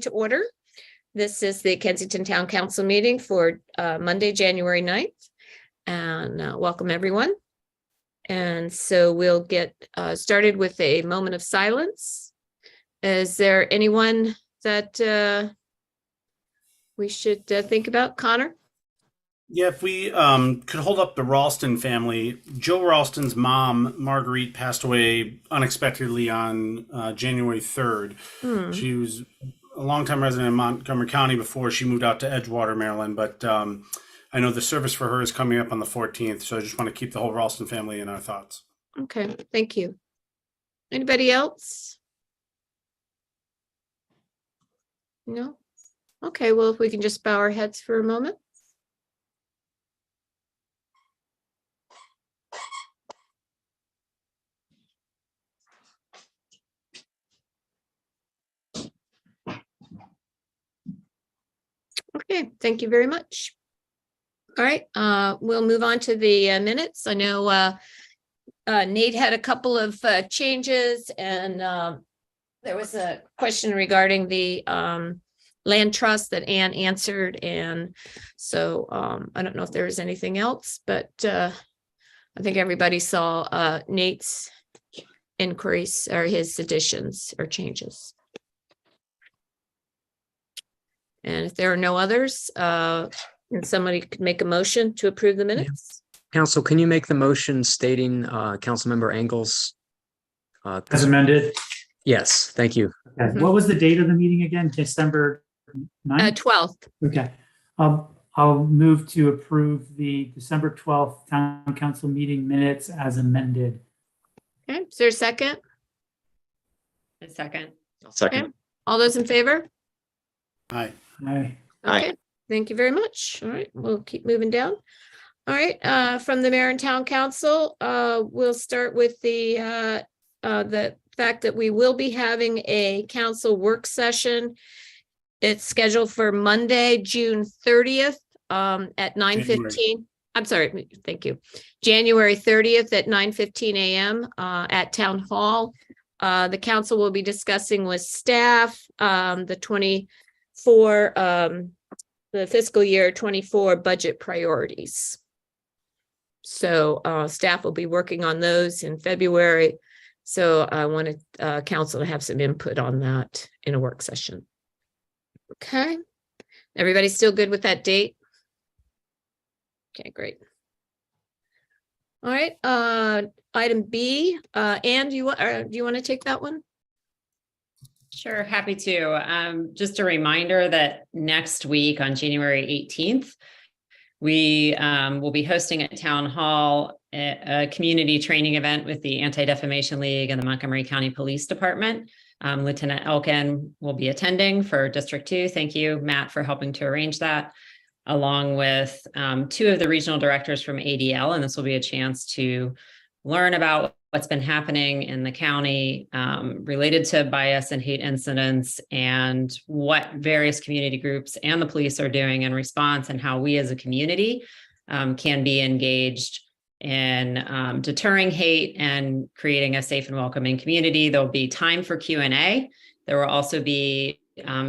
to order. This is the Kensington Town Council meeting for Monday, January 9th. And welcome everyone. And so we'll get started with a moment of silence. Is there anyone that we should think about? Connor? Yeah, if we could hold up the Ralston family. Joe Ralston's mom, Marguerite, passed away unexpectedly on January 3rd. She was a longtime resident of Montgomery County before she moved out to Edgewater, Maryland. But I know the service for her is coming up on the 14th. So I just want to keep the whole Ralston family in our thoughts. Okay, thank you. Anybody else? No? Okay, well, if we can just bow our heads for a moment. Okay, thank you very much. All right, we'll move on to the minutes. I know Nate had a couple of changes, and there was a question regarding the land trust that Ann answered, and so I don't know if there was anything else, but I think everybody saw Nate's inquiries or his additions or changes. And if there are no others, and somebody could make a motion to approve the minutes. Council, can you make the motion stating Councilmember Engel's as amended? Yes, thank you. Okay. What was the date of the meeting again? December 9th? 12th. Okay. I'll move to approve the December 12th Town Council meeting minutes as amended. Okay, is there a second? A second. Second. Okay. All those in favor? Aye. Aye. Okay, thank you very much. All right, we'll keep moving down. All right, from the Mayor and Town Council, we'll start with the fact that we will be having a council work session. It's scheduled for Monday, June 30th at 9:15. I'm sorry, thank you. January 30th at 9:15 a.m. At Town Hall. The council will be discussing with staff the fiscal year 24 budget priorities. So staff will be working on those in February. So I wanted council to have some input on that in a work session. Okay. Everybody still good with that date? Okay, great. All right. Item B, Ann, do you want to take that one? Sure, happy to. Just a reminder that next week on January 18th, we will be hosting at Town Hall a community training event with the Anti-Defamation League and the Montgomery County Police Department. Lieutenant Elkin will be attending for District 2. Thank you, Matt, for helping to arrange that, along with two of the regional directors from ADL. And this will be a chance to learn about what's been happening in the county related to bias and hate incidents, and what various community groups and the police are doing in response, and how we as a community can be engaged in deterring hate and creating a safe and welcoming community. There'll be time for Q&A. There will also be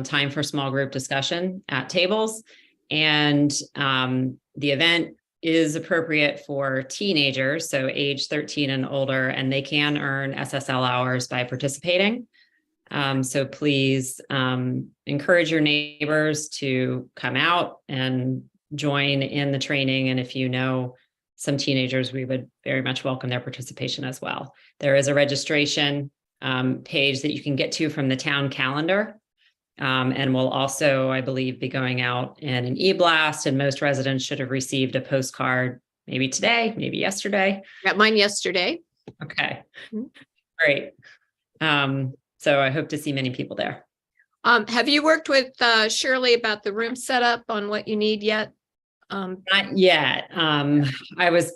time for small group discussion at tables. And the event is appropriate for teenagers, so age 13 and older, and they can earn SSL hours by participating. So please encourage your neighbors to come out and join in the training. And if you know some teenagers, we would very much welcome their participation as well. There is a registration page that you can get to from the town calendar. And we'll also, I believe, be going out in an e-blast, and most residents should have received a postcard maybe today, maybe yesterday. Got mine yesterday. Okay, great. So I hope to see many people there. Have you worked with Shirley about the room setup on what you need yet? Not yet. I was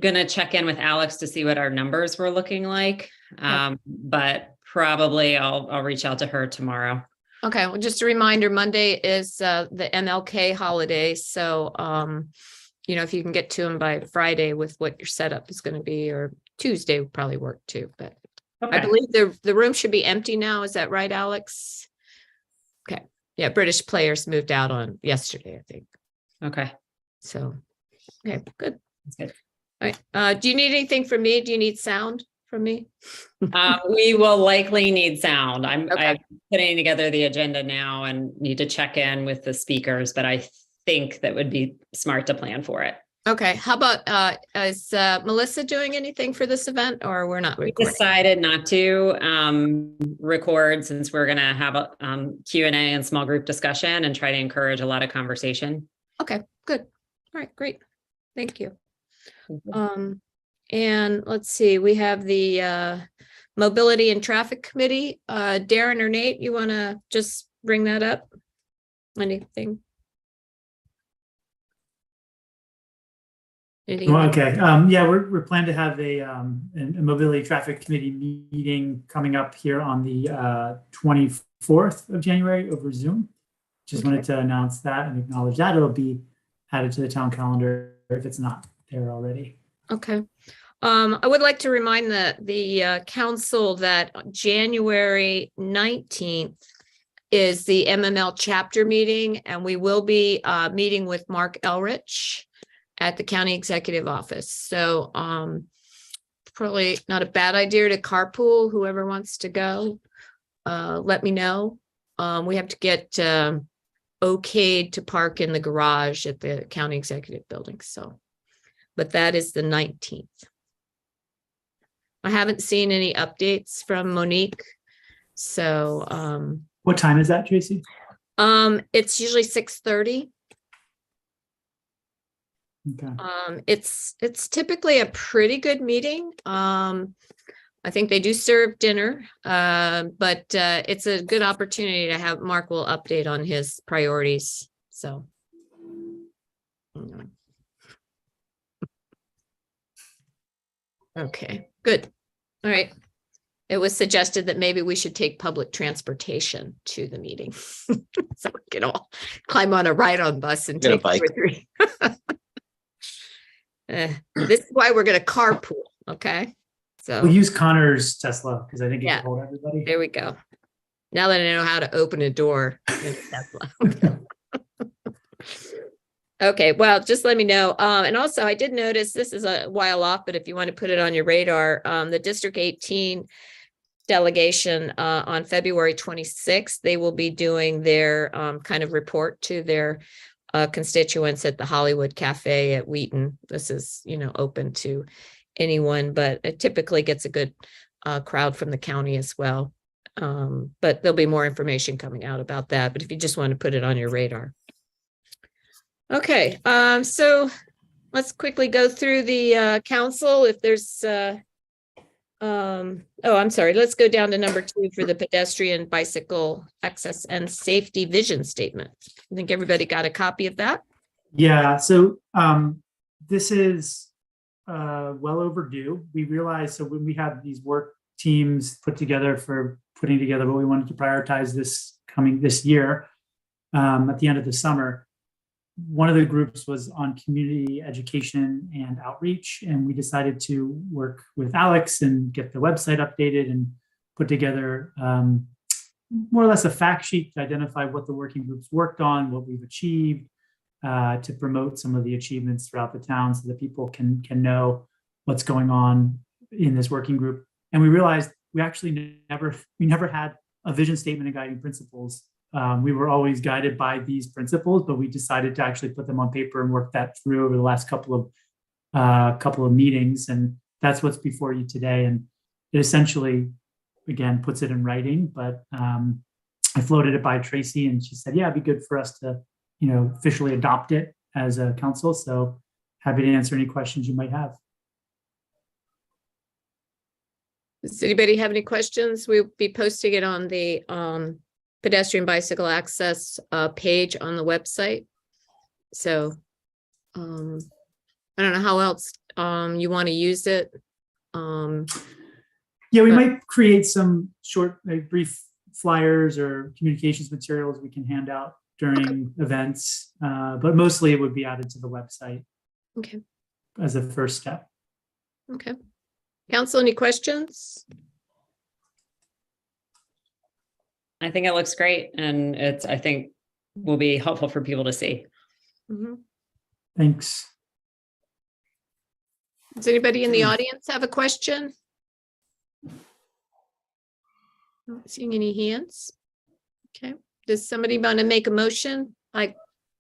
going to check in with Alex to see what our numbers were looking like, but probably I'll reach out to her tomorrow. Okay, well, just a reminder, Monday is the MLK holiday. So, if you can get to them by Friday with what your setup is going to be, or Tuesday would probably work too. But okay. I believe the room should be empty now. Is that right, Alex? Okay. Yeah, British players moved out on yesterday, I think. Okay. So, okay, good. That's good. All right. Do you need anything from me? Do you need sound from me? We will likely need sound. I'm Okay. putting together the agenda now and need to check in with the speakers, but I think that would be smart to plan for it. Okay. How about, is Melissa doing anything for this event, or we're not We recording? decided not to record, since we're going to have a Q&A and small group discussion and try to encourage a lot of conversation. Okay, good. All right, great. Thank you. And let's see, we have the Mobility and Traffic Committee. Darren or Nate, you want to just bring that up? Anything? Anything? Well, okay. Yeah, we're planning to have a mobility traffic committee meeting coming up here on the 24th of January over Zoom. Just wanted to announce that and acknowledge that. It'll be added to the town calendar if it's not there already. Okay. I would like to remind the council that January 19th is the MML chapter meeting, and we will be meeting with Mark Elrich at the county executive office. So probably not a bad idea to carpool. Whoever wants to go, let me know. We have to get okayed to park in the garage at the county executive building. So, but that is the 19th. I haven't seen any updates from Monique. So what time is that, Tracy? it's usually 6:30. Okay. It's typically a pretty good meeting. I think they do serve dinner, but it's a good opportunity to have Mark will update on his priorities. So. Okay, good. All right. It was suggested that maybe we should take public transportation to the meeting. So we can all climb on a ride-on bus and Get a take 2 or bike. 3. This is why we're going to carpool. Okay. So We'll use Connor's Tesla because I think it Yeah. can hold everybody. there we go. Now that I know how to open a door in a Tesla. Okay, well, just let me know. And also I did notice, this is a while off, but if you want to put it on your radar, the District 18 delegation on February 26th, they will be doing their kind of report to their constituents at the Hollywood Cafe at Wheaton. This is, open to anyone, but it typically gets a good crowd from the county as well. But there'll be more information coming out about that. But if you just want to put it on your radar. Okay, so let's quickly go through the council. If there's, I'm sorry, let's go down to number 2 for the pedestrian bicycle access and safety vision statement. I think everybody got a copy of that. Yeah, so this is well overdue. We realized, so when we had these work teams put together for putting together what we wanted to prioritize this year at the end of the summer, one of the groups was on community education and outreach, and we decided to work with Alex and get the website updated and put together more or less a fact sheet to identify what the working groups worked on, what we've achieved, to promote some of the achievements throughout the town so that people can know what's going on in this working group. And we realized we actually never had a vision statement and guiding principles. We were always guided by these principles, but we decided to actually put them on paper and work that through over the last couple of meetings. And that's what's before you today. And it essentially, again, puts it in writing, but I floated it by Tracy and she said, yeah, it'd be good for us to, officially adopt it as a council. So happy to answer any questions you might have. Does anybody have any questions? We'll be posting it on the pedestrian bicycle access page on the website. So I don't know how else you want to use it. Yeah, we might create some short, brief flyers or communications materials we can hand out during events, but mostly it would be added to the website. Okay. As a first step. Okay. Council, any questions? I think it looks great, and I think will be helpful for people to see. Mhm. Thanks. Does anybody in the audience have a question? Not seeing any hands. Okay, does somebody want to make a motion?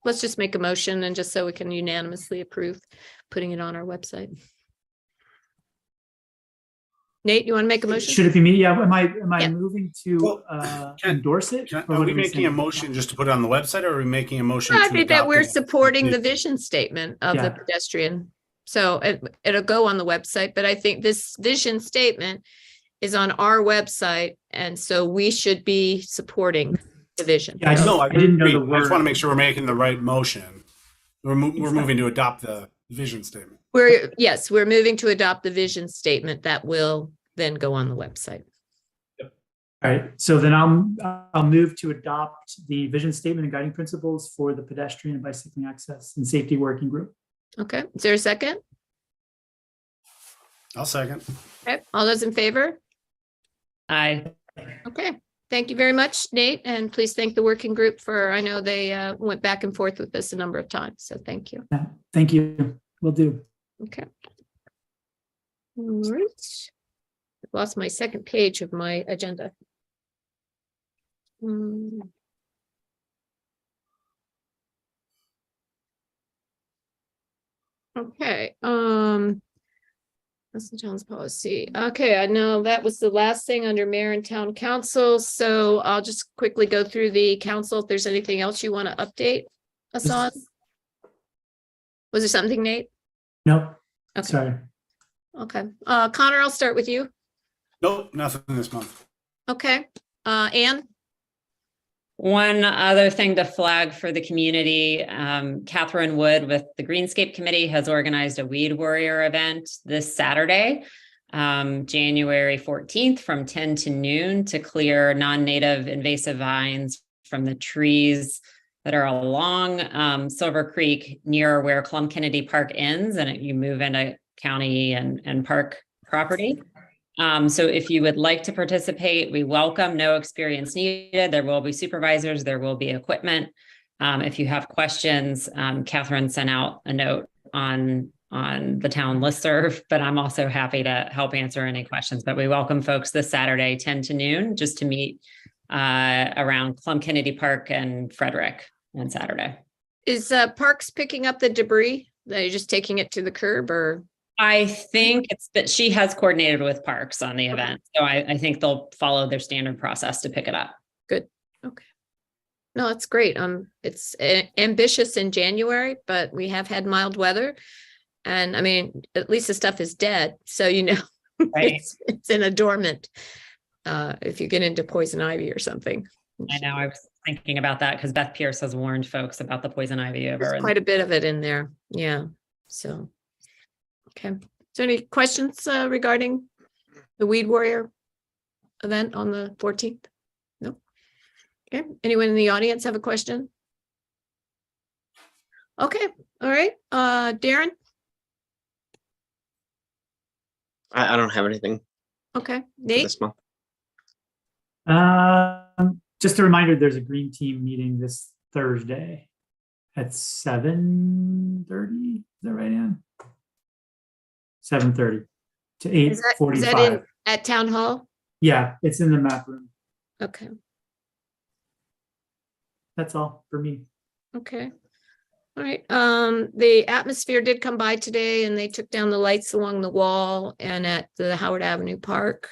Let's just make a motion and just so we can unanimously approve putting it on our website. Nate, you want to make a motion? Should it be me? Yeah, am I Yeah. moving to Well, endorse it? Or Are what we are we making a saying? motion just to put it on the website, or are we making a motion I to think that adopt we're it? supporting the vision statement of the Yeah. pedestrian. So it'll go on the website, but I think this vision statement is on our website. And so we should be supporting the vision. Yeah, I I didn't know agree. the I just word. want to make sure we're making the right motion. We're moving to adopt the vision statement. We're moving to adopt the vision statement that will then go on the website. All right, so then I'll move to adopt the vision statement and guiding principles for the pedestrian and bicycling access and safety working group. Okay, is there a second? I'll second. Okay, all those in favor? Aye. Okay, thank you very much, Nate, and please thank the working group for, I know they went back and forth with this a number of times, so thank you. Yeah, thank you. Will do. Okay. All right. I've lost my second page of my agenda. Okay, that's the town's policy. Okay, I know that was the last thing under mayor and town council, so I'll just quickly go through the council. If there's anything else you want to update us on? Was there something, Nate? No, Okay. sorry. Okay, Connor, I'll start with you. Nope, nothing this month. Okay, Anne? One other thing to flag for the community, Catherine Wood with the Greenscape Committee has organized a Weed Warrior event this Saturday, January 14th from 10 to noon to clear non-native invasive vines from the trees that are along Silver Creek near where Clum Kennedy Park ends, and you move into county and park property. So if you would like to participate, we welcome, no experience needed. There will be supervisors, there will be equipment. If you have questions, Catherine sent out a note on the town listserv, but I'm also happy to help answer any questions. But we welcome folks this Saturday, 10 to noon, just to meet around Clum Kennedy Park and Frederick on Saturday. Is Parks picking up the debris? Are you just taking it to the curb or? I think it's that she has coordinated with Parks on the event. So I think they'll follow their standard process to pick it up. Good. Okay. No, it's great. It's ambitious in January, but we have had mild weather. And I mean, at least the stuff is dead. So, Right. it's in a dormant, if you get into poison ivy or something. I know, I was thinking about that because Beth Pierce has warned folks about the poison ivy over. There's quite a bit of it in there. Yeah. So, okay. Is there any questions regarding the Weed Warrior event on the 14th? No. Okay. Anyone in the audience have a question? Okay. All right. Darren? I don't have anything Okay. for Nate? this month. Just a reminder, there's a green team meeting this Thursday at 7:30. Is that right, Ann? 7:30 to Is that 8:45. at Town Hall? Yeah, it's in the map room. Okay. That's all for me. Okay. All right. The atmosphere did come by today and they took down the lights along the wall and at the Howard Avenue Park.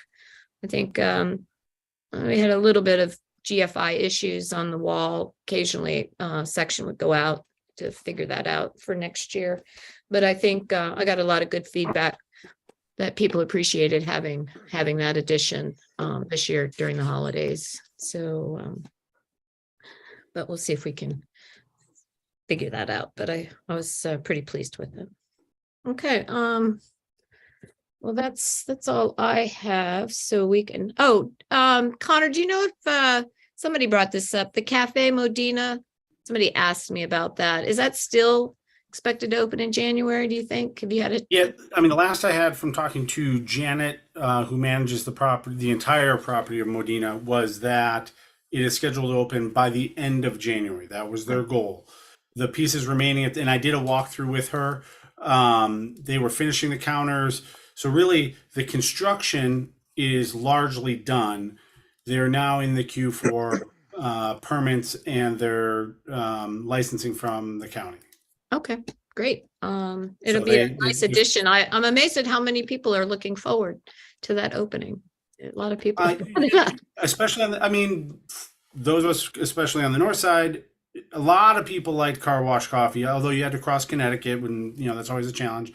I think we had a little bit of GFI issues on the wall. Occasionally, section would go out to figure that out for next year. But I think I got a lot of good feedback that people appreciated having that addition this year during the holidays. So, but we'll see if we can figure that out. But I was pretty pleased with it. Okay. Well, that's all I have. So we can. Oh, Connor, do you know if somebody brought this up? The Cafe Modena. Somebody asked me about that. Is that still expected to open in January? Do you think? Have you had it? Yeah, I mean, the last I had from talking to Janet, who manages the property, the entire property of Modena, was that it is scheduled to open by the end of January. That was their goal. The pieces remaining, and I did a walkthrough with her. They were finishing the counters. So really, the construction is largely done. They're now in the queue for permits and their licensing from the county. Okay, great. It'll So be a they- nice they- addition. I'm amazed at how many people are looking forward to that opening. A lot of people. Especially those of us, especially on the north side, a lot of people liked Car Wash Coffee, although you had to cross Connecticut when, that's always a challenge.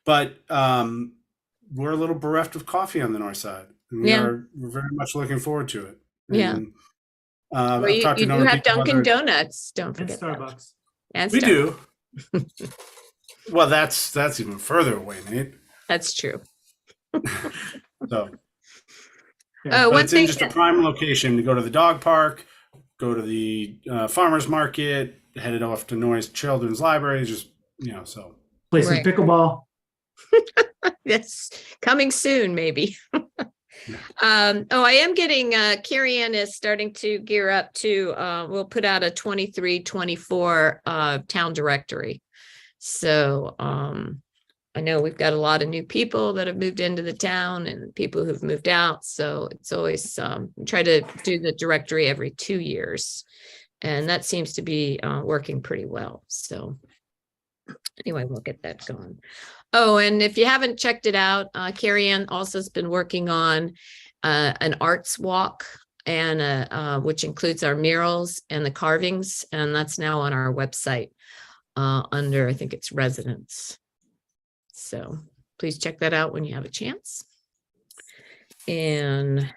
But we're a little bereft of coffee on the north side. And we're very much looking forward to it. Yeah. And, Well, I've you talked to a do number of have people Dunkin' other- Donuts, don't And forget that. Starbucks. And We Starbucks. do. Well, that's even further away, Nate. That's true. So, Yeah. Oh, but one it's in thing, just a prime location to go to the dog park, go to the farmer's market, headed off to Noyes Children's Library, just, so. Play some Right. pickleball. that's coming soon, maybe. I am getting, Carrie Ann is starting to gear up to, we'll put out a 23-24 town directory. So, I know we've got a lot of new people that have moved into the town and people who've moved out. So it's always, try to do the directory every 2 years. And that seems to be working pretty well. So anyway, we'll get that going. Oh, and if you haven't checked it out, Carrie Ann also has been working on an arts walk and which includes our murals and the carvings. And that's now on our website under, I think it's residents. So please check that out when you have a chance. And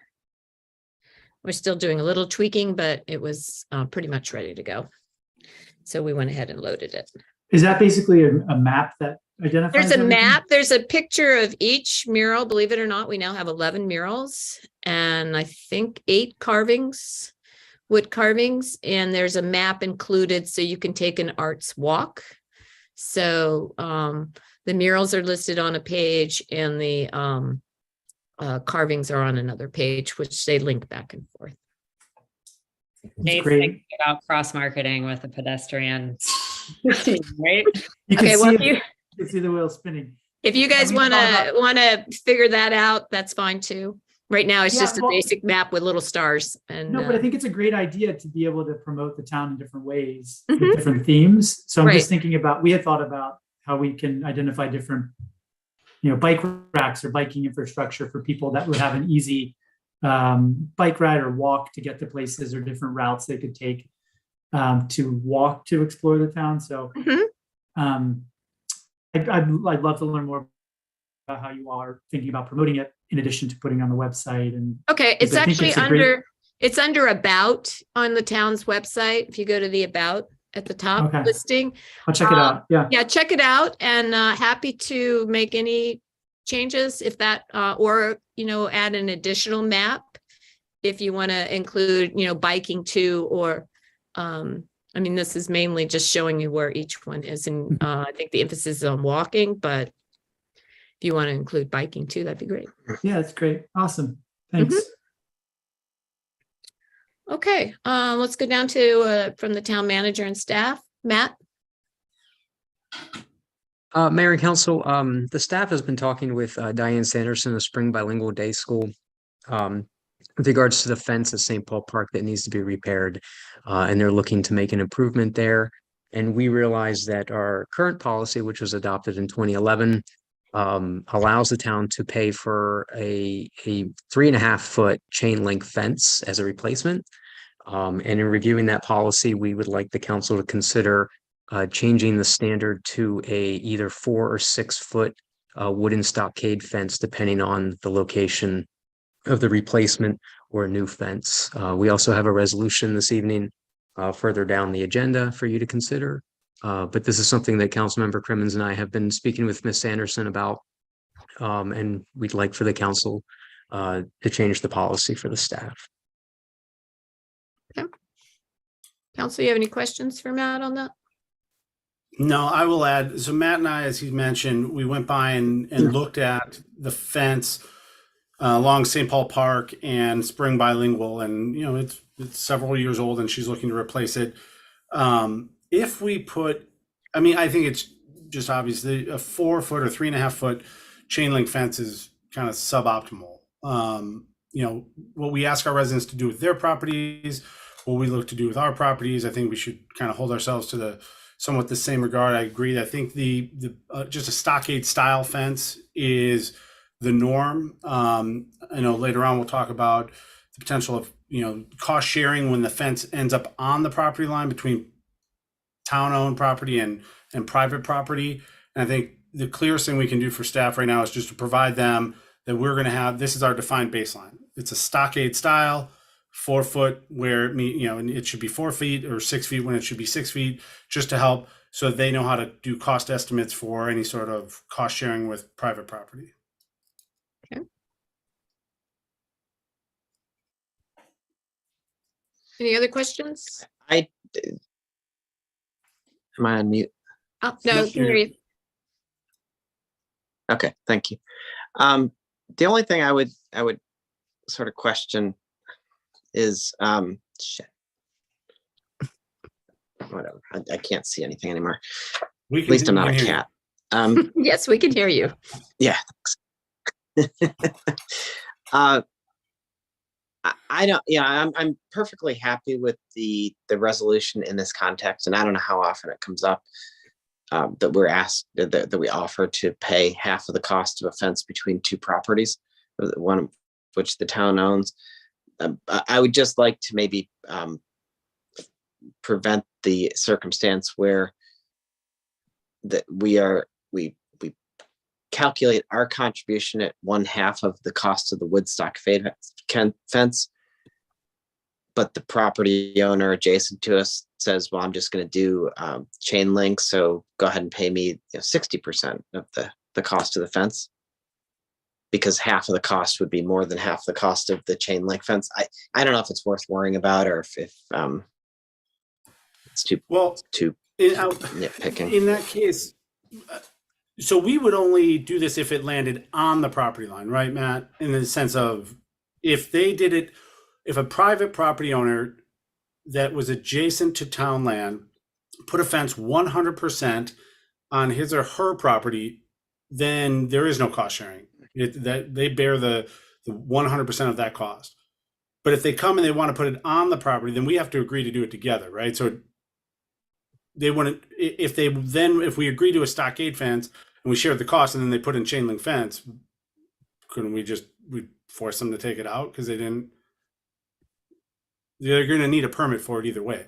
we're still doing a little tweaking, but it was pretty much ready to go. So we went ahead and loaded it. Is that basically a map that identifies? There's a everything? map, there's a picture of each mural. Believe it or not, we now have 11 murals and I think 8 carvings, wood carvings, and there's a map included so you can take an arts walk. So the murals are listed on a page and the carvings are on another page, which they link back and forth. Nate's great. thinking about cross-marketing with the pedestrian team, right? You can Okay, well, see, you can see the wheel spinning. if you guys we thought want about- to figure that out, that's fine too. Right now, it's Yeah, just a well- basic map with little stars and No, but I think it's a great idea to be able to promote the town in different ways, Mhm. with different themes. So I'm Right. just thinking about, we had thought about how we can identify different, bike racks or biking infrastructure for people that would have an easy bike ride or walk to get to places, or different routes they could take to walk to explore the town. So Mhm. I'd love to learn more about how you all are thinking about promoting it in addition to putting on the website. And Okay, it's I think actually it's a great- it's under about on the town's website. If you go to the about at the top Okay. listing, I'll check it out. Yeah. yeah, check it out and happy to make any changes if that or add an additional map if you want to include biking too, or this is mainly just showing you where each one is, and I think the emphasis is on walking, but if you want to include biking too, that'd be great. Yeah, that's great. Awesome. Thanks. Okay, let's go down to from the town manager and staff. Matt? Mayor and Council, the staff has been talking with Diane Sanderson of Spring Bilingual Day School with regards to the fence at St. Paul Park that needs to be repaired, and they're looking to make an improvement there. And we realize that our current policy, which was adopted in 2011, allows the town to pay for a 3.5-foot chain link fence as a replacement. And in reviewing that policy, we would like the council to consider changing the standard to a either 4 or 6 foot wooden stockade fence, depending on the location of the replacement or a new fence. We also have a resolution this evening further down the agenda for you to consider. But this is something that Councilmember Crimmins and I have been speaking with Ms. Sanderson about, and we'd like for the council to change the policy for the staff. Council, you have any questions for Matt on that? No, I will add. So Matt and I, as he mentioned, we went by and looked at the fence. along St. Paul Park and Spring Bilingual, and it's several years old, and she's looking to replace it. If we put, I mean, I think it's just obviously a 4 foot or 3.5 foot chain link fence is kind of suboptimal. What we ask our residents to do with their properties, what we look to do with our properties, I think we should kind of hold ourselves to the somewhat the same regard. I agree. I think the just a stockade style fence is the norm. I know later on we'll talk about the potential of cost sharing when the fence ends up on the property line between town owned property and private property. And I think the clearest thing we can do for staff right now is just to provide them that we're going to have, this is our defined baseline. It's a stockade style, 4 foot where and it should be 4 feet or 6 feet when it should be 6 feet, just to help so they know how to do cost estimates for any sort of cost sharing with private property. Okay. Any other questions? Am I on mute? Oh, no, I can hear you. Okay, thank you. The only thing I would sort of question is shit. Whatever. I can't see anything anymore. At least I'm not a cat. Yes, we can hear you. Yeah. I don't. Yeah, I'm perfectly happy with the resolution in this context, and I don't know how often it comes up that we're asked that we offer to pay half of the cost of a fence between two properties, one of which the town owns. I would just like to maybe prevent the circumstance where that we calculate our contribution at 1/2 of the cost of the Woodstock fence, but the property owner adjacent to us says, well, I'm just going to do chain link, so go ahead and pay me 60% of the cost of the fence, because half of the cost would be more than half the cost of the chain link fence. I don't know if it's worth worrying about, or if it's too nitpicking. In that case, so we would only do this if it landed on the property line, right, Matt? In the sense of if they did it, if a private property owner that was adjacent to town land put a fence 100% on his or her property, then there is no cost sharing. That they bear the 100% of that cost. But if they come and they want to put it on the property, then we have to agree to do it together, right? So they wouldn't, if we agree to a stockade fence and we share the cost, and then they put in chain link fence, couldn't we force them to take it out because they're going to need a permit for it either way.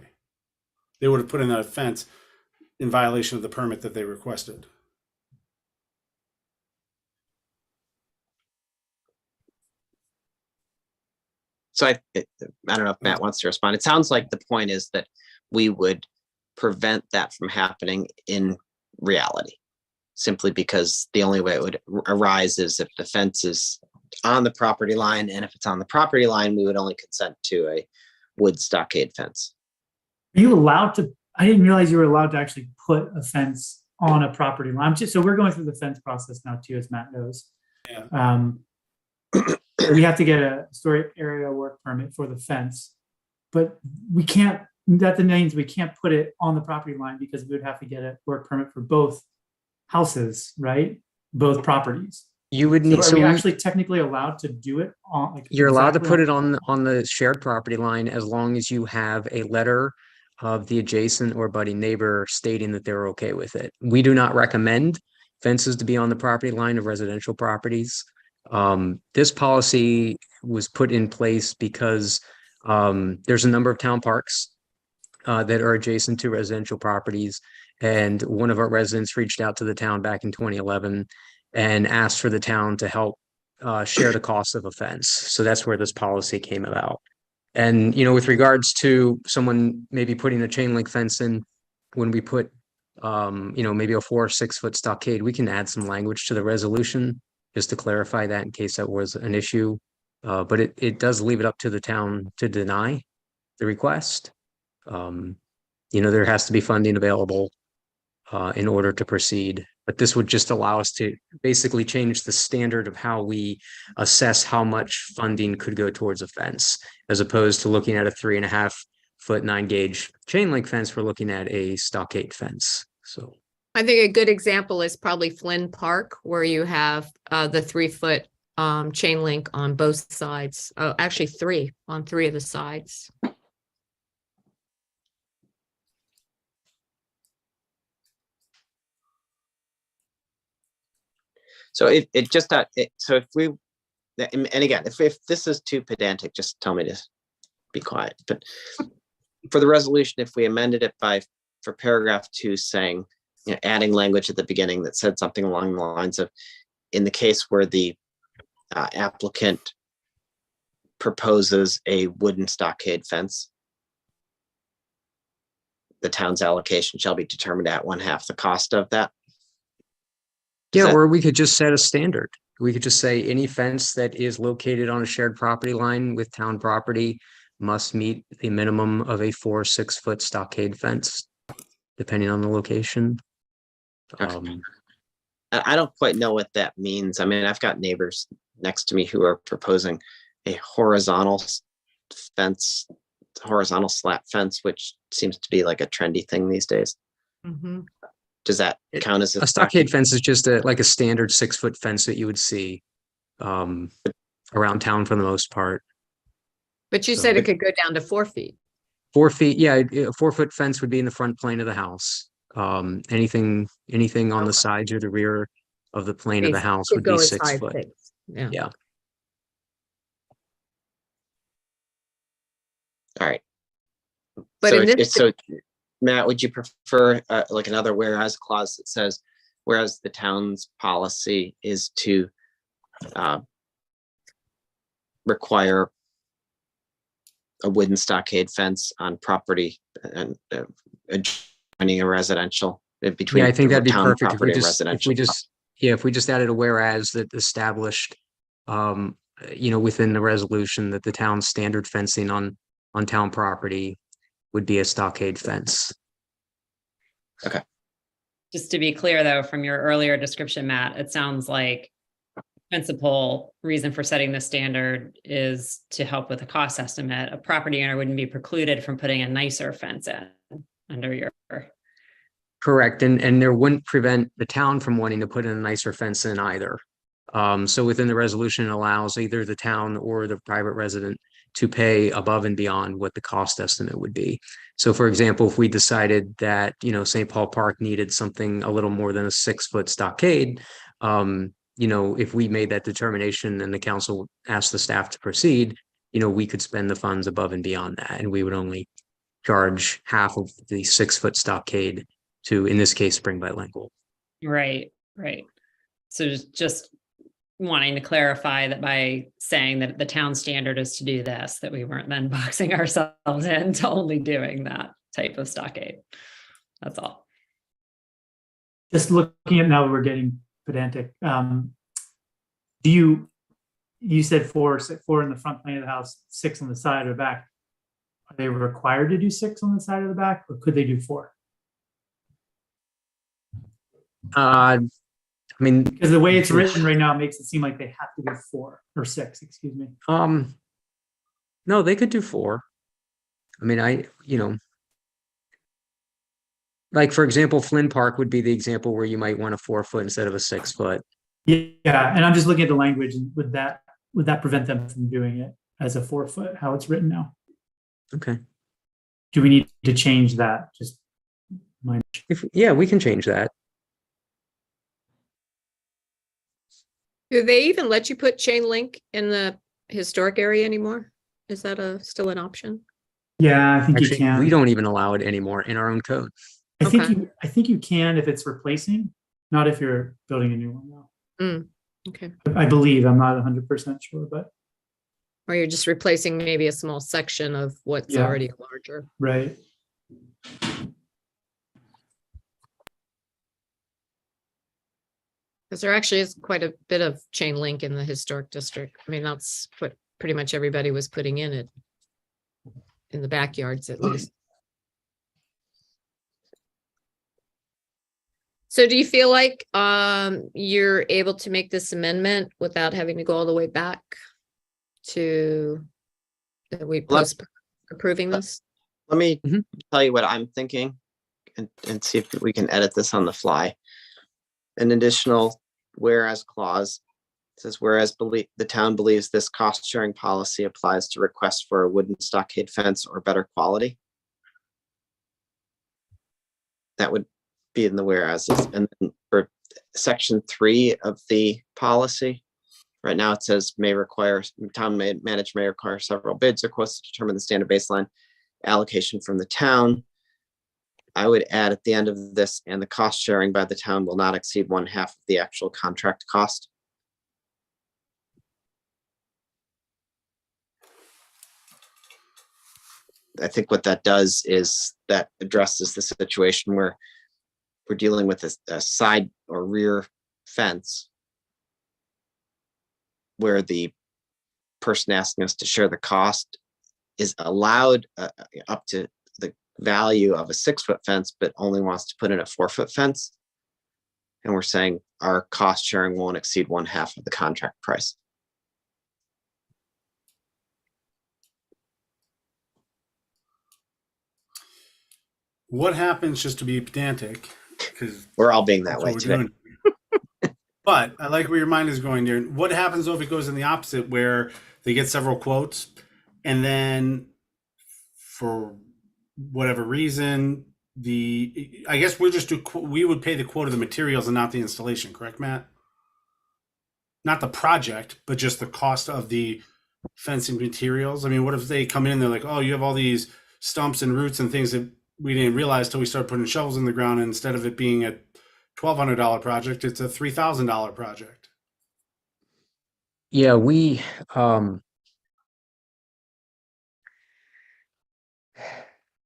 They would have put in that fence in violation of the permit that they requested. So I don't know if Matt wants to respond. It sounds like the point is that we would prevent that from happening in reality, simply because the only way it would arise is if the fence is on the property line, and if it's on the property line, we would only consent to a wood stockade fence. Are you allowed to? I didn't realize you were allowed to actually put a fence on a property line. So we're going through the fence process now too, as Matt knows. Yeah. We have to get a historic area work permit for the fence, but we can't. That means we can't put it on the property line because we would have to get a work permit for both houses, right? Both properties. You would need. So are we actually technically allowed to do it on? Like, you're allowed to put it on the shared property line as long as you have a letter of the adjacent or budding neighbor stating that they're okay with it. We do not recommend fences to be on the property line of residential properties. This policy was put in place because there's a number of town parks that are adjacent to residential properties. And one of our residents reached out to the town back in 2011 and asked for the town to help share the cost of a fence. So that's where this policy came about. And, with regards to someone maybe putting a chain link fence in, when we put, maybe a 4 or 6 foot stockade, we can add some language to the resolution just to clarify that in case that was an issue. But it does leave it up to the town to deny the request. There has to be funding available. in order to proceed. But this would just allow us to basically change the standard of how we assess how much funding could go towards a fence, as opposed to looking at a 3.5-foot 9-gauge chain link fence. We're looking at a stockade fence. So I think a good example is probably Flynn Park, where you have the 3-foot chain link on both sides. Oh, actually 3 on 3 of the sides. So it just so if we, and again, if this is too pedantic, just tell me to be quiet. But for the resolution, if we amended it for paragraph 2 saying, adding language at the beginning that said something along the lines of, in the case where the applicant proposes a wooden stockade fence, the town's allocation shall be determined at 1/2 the cost of that. yeah, or we could just set a standard. We could just say any fence that is located on a shared property line with town property must meet the minimum of a 4 6-foot stockade fence, depending on the location. Okay. I don't quite know what that means. I mean, I've got neighbors next to me who are proposing a horizontal fence, horizontal slat fence, which seems to be like a trendy thing these days. Mm-hmm. Does that count as a stockade fence? Is just like a standard 6-foot fence that you would see around town for the most part. But you So- said it could go down to 4 feet. 4 feet, yeah, a 4-foot fence would be in the front plane of the house. Anything on the sides or the rear of the plane of the house Could would go be as 6 high as foot. 6. Yeah. Yeah. All right. But so in this, so Matt, would you prefer like another whereas clause that says, whereas the town's policy is to require a wooden stockade fence on property and adjoining a residential between Yeah, I think that'd be town perfect if property we and just, residential. if we just added a whereas that established, within the resolution that the town's standard fencing on town property would be a stockade fence. Just to be clear, though, from your earlier description, Matt, it sounds like principal reason for setting the standard is to help with the cost estimate. A property owner wouldn't be precluded from putting a nicer fence in under your. Correct, and there wouldn't prevent the town from wanting to put in a nicer fence in either. So within the resolution, it allows either the town or the private resident to pay above and beyond what the cost estimate would be. So for example, if we decided that, St. Paul Park needed something a little more than a 6-foot stockade, if we made that determination and the council asked the staff to proceed, we could spend the funds above and beyond that, and we would only charge half of the 6-foot stockade to, in this case, Spring Bilingual. Right. So just wanting to clarify that by saying that the town standard is to do this, that we weren't then boxing ourselves into only doing that type of stockade. That's all. Just looking at now, we're getting pedantic. You said 4 in the front plane of the house, 6 on the side or back. Are they required to do 6 on the side or the back, or could they do 4? Because the way it's written right now makes it seem like they have to go 4 or 6, excuse me. No, they could do 4. Like for example, Flynn Park would be the example where you might want a 4-foot instead of a 6-foot. Yeah, and I'm just looking at the language, and would that prevent them from doing it as a 4-foot, how it's written now? Okay. Do we need to change that? Just we can change that. do they even let you put chain link in the historic area anymore? Is that still an option? Yeah, I think Actually, you can. we don't even allow it anymore in our own code. I Okay. think you can if it's replacing, not if you're building a new one now. Okay. I believe, I'm not 100% sure, but Or you're just replacing maybe a small section of what's Yeah. already larger. right. Because there actually is quite a bit of chain link in the historic district. I mean, that's what pretty much everybody was putting in it. In the backyards, at least. So do you feel like you're able to make this amendment without having to go all the way back to that we post approving this? Let me Mhm. tell you what I'm thinking and see if we can edit this on the fly. An additional whereas clause says, whereas the town believes this cost sharing policy applies to requests for a wooden stockade fence or better quality. That would be in the whereases. And then for section 3 of the policy, right now it says town manager may require several bids or quotes to determine the standard baseline allocation from the town. I would add at the end of this, and the cost sharing by the town will not exceed 1/2 of the actual contract cost. I think what that does is that addresses the situation where we're dealing with a side or rear fence where the person asking us to share the cost is allowed up to the value of a 6-foot fence, but only wants to put in a 4-foot fence. And we're saying our cost sharing won't exceed 1/2 of the contract price. What happens, just to be pedantic, because We're all being that that's way what we're today. doing. But I like where your mind is going there. What happens though if it goes in the opposite, where they get several quotes, and then for whatever reason, I guess we would pay the quote of the materials and not the installation, correct, Matt? Not the project, but just the cost of the fencing materials. I mean, what if they come in and they're like, oh, you have all these stumps and roots and things that we didn't realize till we started putting shovels in the ground, and instead of it being a $1,200 project, it's a $3,000 project. Yeah, we, I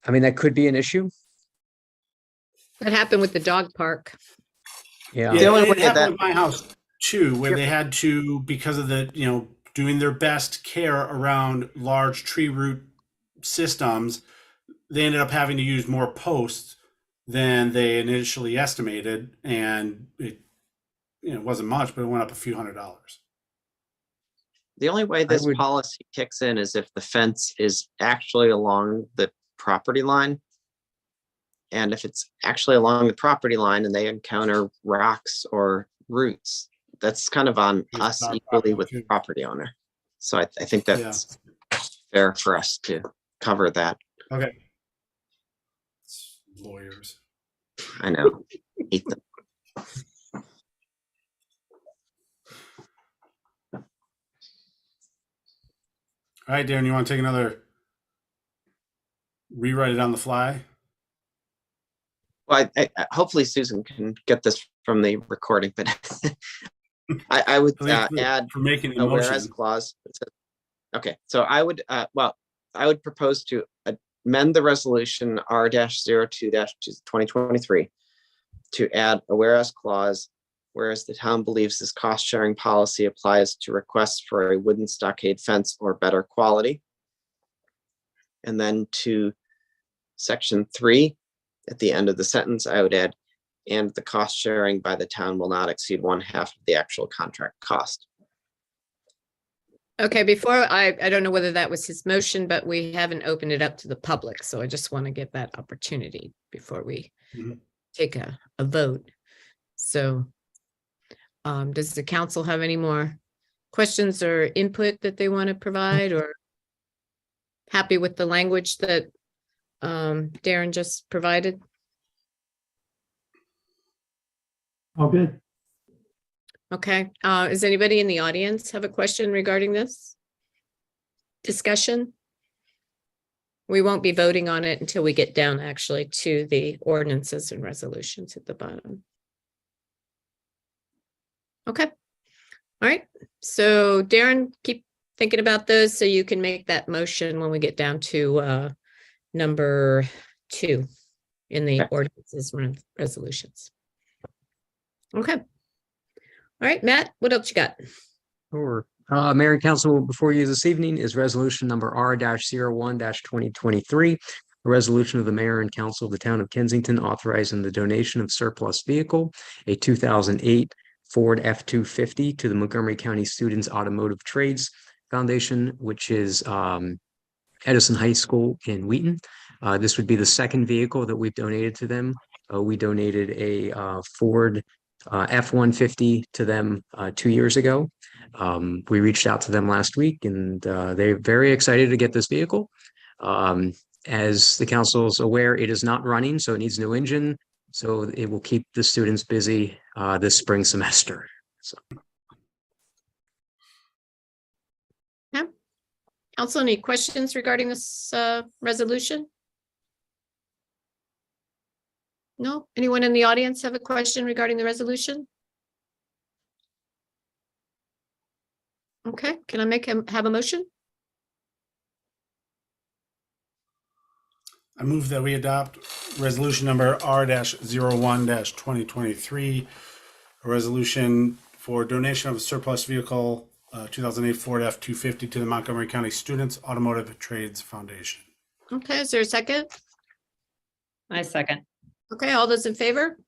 mean, that could be an issue. That happened with the dog park. Yeah. The only it way happened that- with my house too, where they had to, because of the, doing their best care around large tree root systems, they ended up having to use more posts than they initially estimated, and it wasn't much, but it went up a few $100s. The only way this policy kicks in is if the fence is actually along the property line. And if it's actually along the property line and they encounter rocks or roots, that's kind of on us equally with the property owner. So I think that's fair for us to cover that. Okay. Lawyers. I know. Hate them. All right, Darren, you want to take another rewrite it on the fly? Well, I hopefully Susan can get this from the recording, but I would add for making a whereas clause. Okay, so I would propose to amend the resolution R-02-2023 to add a whereas clause, whereas the town believes this cost sharing policy applies to requests for a wooden stockade fence or better quality. And then to section 3, at the end of the sentence, I would add, and the cost sharing by the town will not exceed 1/2 of the actual contract cost. Okay, before I don't know whether that was his motion, but we haven't opened it up to the public. So I just want to get that opportunity before we take a vote. So does the council have any more questions or input that they want to provide, or happy with the language that Darren just provided? All good. Okay, does anybody in the audience have a question regarding this discussion? We won't be voting on it until we get down actually to the ordinances and resolutions at the bottom. Okay, all right. So Darren, keep thinking about those so you can make that motion when we get down to number 2 in the ordinances and resolutions. Okay. All right, Matt, what else you got? Sure. Mayor and Council, before you this evening is resolution number R-01-2023, A resolution of the mayor and council of the town of Kensington authorizing the donation of surplus vehicle, a 2008 Ford F-250 to the Montgomery County Students Automotive Trades Foundation, which is Edison High School in Wheaton. This would be the second vehicle that we've donated to them. We donated a Ford F-150 to them 2 years ago. We reached out to them last week, and they're very excited to get this vehicle. As the council is aware, it is not running, so it needs a new engine. So it will keep the students busy this spring semester. So. Yeah. Council, any questions regarding this resolution? No? Anyone in the audience have a question regarding the resolution? Okay, can I have a motion? I move that we adopt resolution number R-01-2023, a resolution for donation of a surplus vehicle, 2008 Ford F-250 to the Montgomery County Students Automotive Trades Foundation. Okay, is there a second? I second. Okay, all those in favor?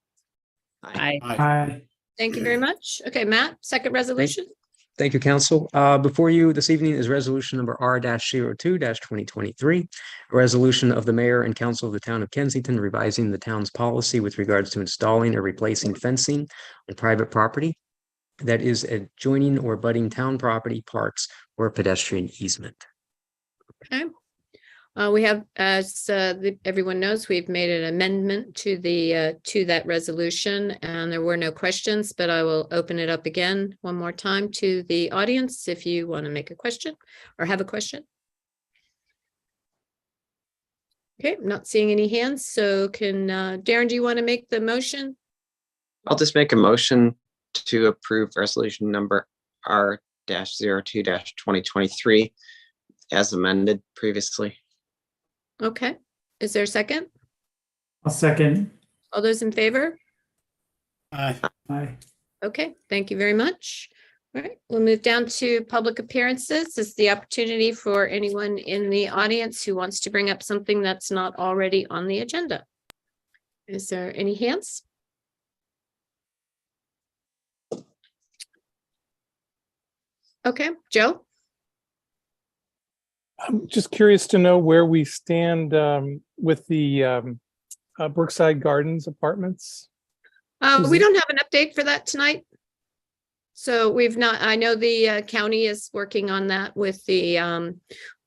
I Aye. Thank you very much. Okay, Matt, second resolution. Thank you, council. Before you this evening is resolution number R-02-2023, a resolution of the mayor and council of the town of Kensington revising the town's policy with regards to installing or replacing fencing on private property that is adjoining or abutting town property, parks, or pedestrian easement. Okay. We have, as everyone knows, we've made an amendment to the to that resolution, and there were no questions, but I will open it up again one more time to the audience if you want to make a question or have a question. Okay, I'm not seeing any hands, so can Darren, do you want to make the motion? I'll just make a motion to approve resolution number R-02-2023 as amended previously. Okay, is there a second? I'll second. All those in favor? Aye. Aye. Okay, thank you very much. All right, we'll move down to public appearances. This is the opportunity for anyone in the audience who wants to bring up something that's not already on the agenda. Is there any hands? Okay, Joe? I'm just curious to know where we stand with the Brookside Gardens apartments. We don't have an update for that tonight. So we've not, I know the county is working on that with the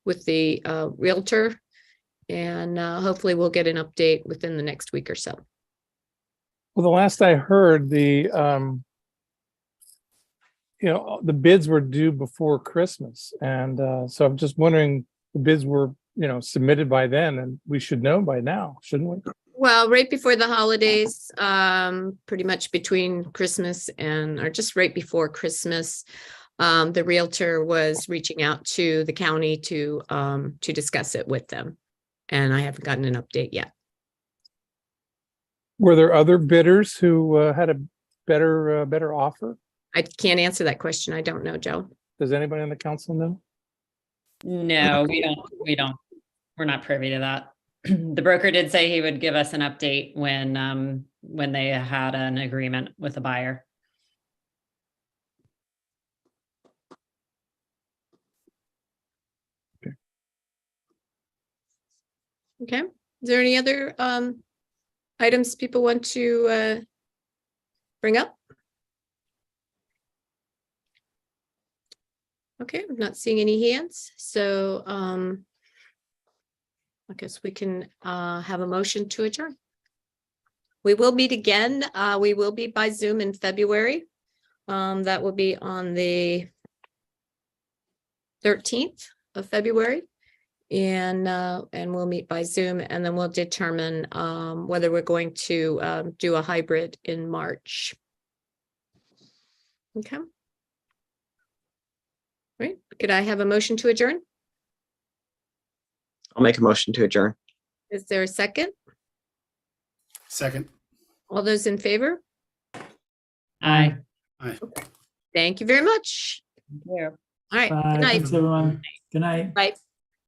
realtor, and hopefully we'll get an update within the next week or so. Well, the last I heard, the bids were due before Christmas, and so I'm just wondering, the bids were submitted by then, and we should know by now, shouldn't we? Well, right before the holidays, pretty much between Christmas or just right before Christmas, the realtor was reaching out to the county to discuss it with them, and I haven't gotten an update yet. Were there other bidders who had a better offer? I can't answer that question. I don't know, Joe. Does anybody on the council know? No, we don't. We're not privy to that. The broker did say he would give us an update when they had an agreement with the buyer. Okay. Is there any other items people want to bring up? Okay, I'm not seeing any hands, so I guess we can have a motion to adjourn. We will meet again. We will be by Zoom in February. That will be on the 13th of February. And we'll meet by Zoom, and then we'll determine whether we're going to do a hybrid in March. Okay. Right. Could I have a motion to adjourn? I'll make a motion to adjourn. Is there a second? Second. All those in favor? Aye. Aye. Thank you very much. Thank you. All right. Bye. Good night. Thanks, everyone. Good night. Bye.